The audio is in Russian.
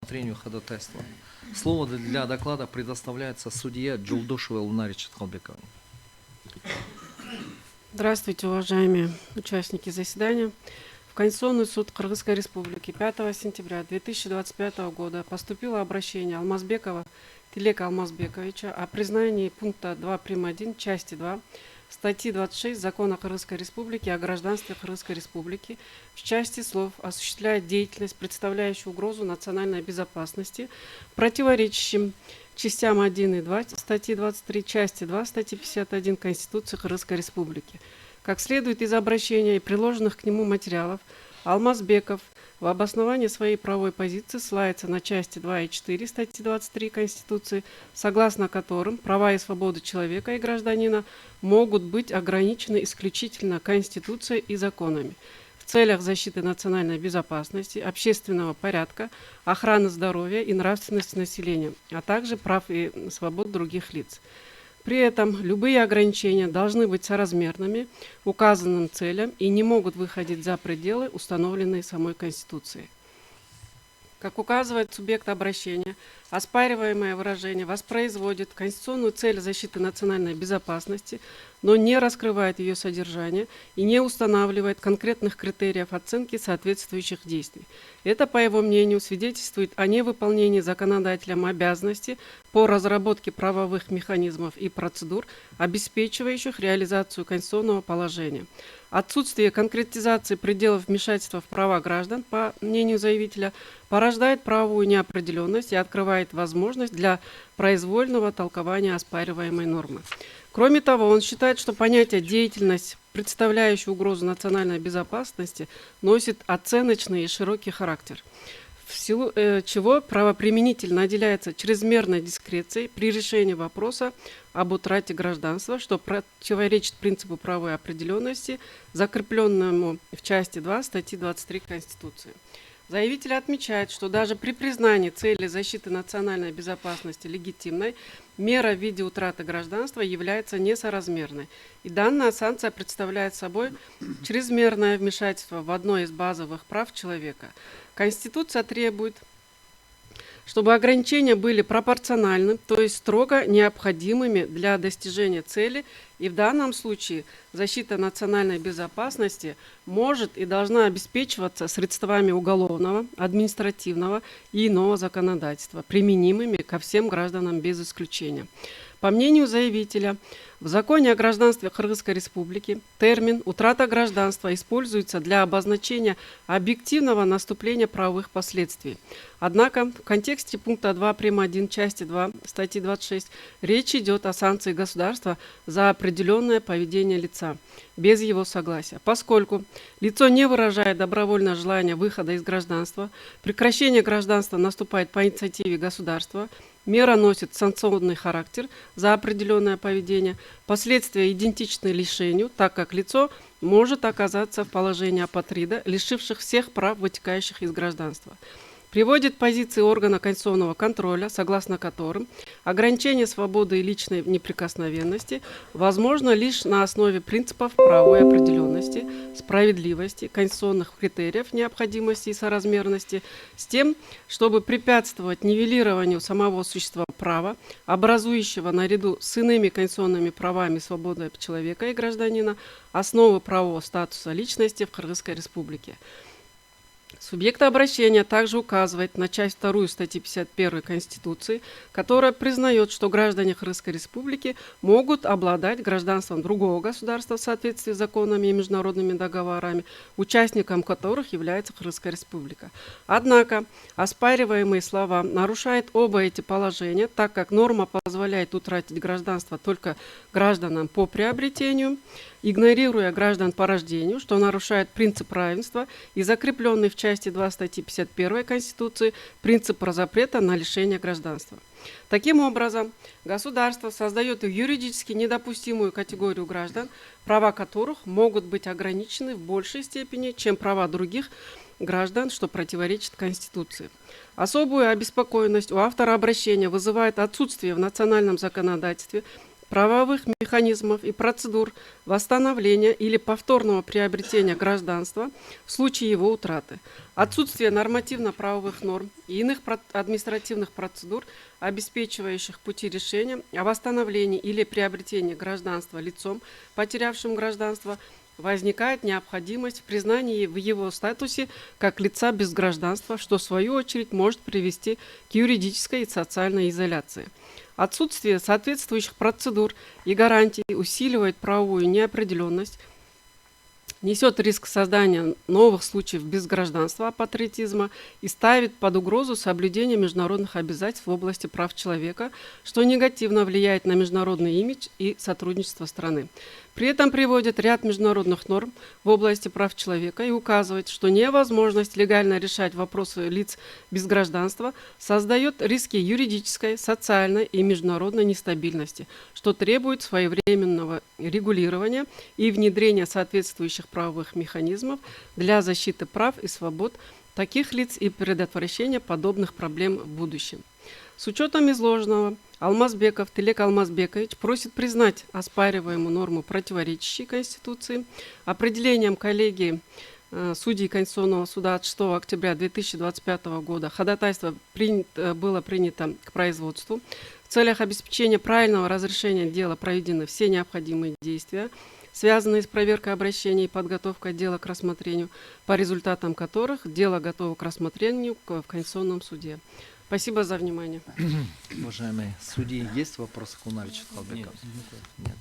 рассмотрению ходатайства. Слово для доклада предоставляется судье Джулдушевой Лунаре Четхалбековой. Здравствуйте, уважаемые участники заседания. В Конституционный суд Кыргызской Республики 5 сентября 2025 года поступило обращение Алмазбекова Тилека Алмазбековича о признании пункта 2.1 части 2 статьи 26 Закона Кыргызской Республики о гражданстве Кыргызской Республики в части слов осуществляет деятельность, представляющую угрозу национальной безопасности, противоречащим частям 1 и 2 статьи 23, части 2 статьи 51 Конституции Кыргызской Республики. Как следует из обращения и приложенных к нему материалов, Алмазбеков в обосновании своей правовой позиции ссылается на части 2 и 4 статьи 23 Конституции, согласно которым права и свободы человека и гражданина могут быть ограничены исключительно Конституцией и законами в целях защиты национальной безопасности, общественного порядка, охраны здоровья и нравственности населения, а также прав и свобод других лиц. При этом любые ограничения должны быть соразмерными указанным целям и не могут выходить за пределы, установленные самой Конституцией. Как указывает субъект обращения, оспариваемое выражение воспроизводит конституционную цель защиты национальной безопасности, но не раскрывает ее содержание и не устанавливает конкретных критериев оценки соответствующих действий. Это, по его мнению, свидетельствует о невыполнении законодателем обязанности по разработке правовых механизмов и процедур, обеспечивающих реализацию конституционного положения. Отсутствие конкретизации пределов вмешательства в права граждан, по мнению заявителя, порождает правовую неопределенность и открывает возможность для произвольного толкования оспариваемой нормы. Кроме того, он считает, что понятие «деятельность, представляющая угрозу национальной безопасности», носит оценочный и широкий характер, в силу чего правоприменитель наделяется чрезмерной дискрецией при решении вопроса об утрате гражданства, что противоречит принципу правовой определенности, закрепленному в части 2 статьи 23 Конституции. Заявитель отмечает, что даже при признании цели защиты национальной безопасности легитимной, мера в виде утраты гражданства является несоразмерной. И данная санкция представляет собой чрезмерное вмешательство в одно из базовых прав человека. Конституция требует, чтобы ограничения были пропорциональны, то есть строго необходимыми для достижения цели, и в данном случае защита национальной безопасности может и должна обеспечиваться средствами уголовного, административного и иного законодательства, применимыми ко всем гражданам без исключения. По мнению заявителя, в законе о гражданстве Кыргызской Республики термин «утрата гражданства» используется для обозначения объективного наступления правовых последствий. Однако в контексте пункта 2.1 части 2 статьи 26 речь идет о санкции государства за определенное поведение лица без его согласия. Поскольку лицо не выражает добровольное желание выхода из гражданства, прекращение гражданства наступает по инициативе государства, мера носит санкционный характер за определенное поведение, последствия идентичны лишению, так как лицо может оказаться в положении апатрида, лишивших всех прав, вытекающих из гражданства. Приводит позиции органа конституционного контроля, согласно которым ограничение свободы и личной неприкосновенности возможно лишь на основе принципов правовой определенности, справедливости, конституционных критериев необходимости и соразмерности, с тем, чтобы препятствовать нивелированию самого существа права, образующего наряду с иными конституционными правами и свободой человека и гражданина основы правового статуса личности в Кыргызской Республике. Субъект обращения также указывает на часть 2 статьи 51 Конституции, которая признает, что граждане Кыргызской Республики могут обладать гражданством другого государства в соответствии с законами и международными договорами, участником которых является Кыргызская Республика. Однако оспариваемые слова нарушают оба эти положения, так как норма позволяет утратить гражданство только гражданам по приобретению, игнорируя граждан по рождению, что нарушает принцип равенства и закрепленный в части 2 статьи 51 Конституции принцип запрета на лишение гражданства. Таким образом, государство создает юридически недопустимую категорию граждан, права которых могут быть ограничены в большей степени, чем права других граждан, что противоречит Конституции. Особую обеспокоенность у автора обращения вызывает отсутствие в национальном законодательстве правовых механизмов и процедур восстановления или повторного приобретения гражданства в случае его утраты, отсутствие нормативно-правовых норм и иных административных процедур, обеспечивающих пути решения о восстановлении или приобретении гражданства лицом, потерявшим гражданство, возникает необходимость в признании в его статусе как лица без гражданства, что в свою очередь может привести к юридической и социальной изоляции. Отсутствие соответствующих процедур и гарантий усиливает правовую неопределенность, несет риск создания новых случаев безгражданства, апатриотизма и ставит под угрозу соблюдение международных обязательств в области прав человека, что негативно влияет на международный имидж и сотрудничество страны. При этом приводит ряд международных норм в области прав человека и указывает, что невозможность легально решать вопросы лиц без гражданства создает риски юридической, социальной и международной нестабильности, что требует своевременного регулирования и внедрения соответствующих правовых механизмов для защиты прав и свобод таких лиц и предотвращения подобных проблем в будущем. С учетом изложенного, Алмазбеков Тилек Алмазбекович просит признать оспариваемую норму противоречащей Конституции. Определением коллегии судей Конституционного суда от 6 октября 2025 года ходатайство было принято к производству. В целях обеспечения правильного разрешения дела проведены все необходимые действия, связанные с проверкой обращений и подготовкой дела к рассмотрению, по результатам которых дело готово к рассмотрению в Конституционном суде. Спасибо за внимание. Уважаемые судьи, есть вопросы к Унаричу Халбекову? Нет.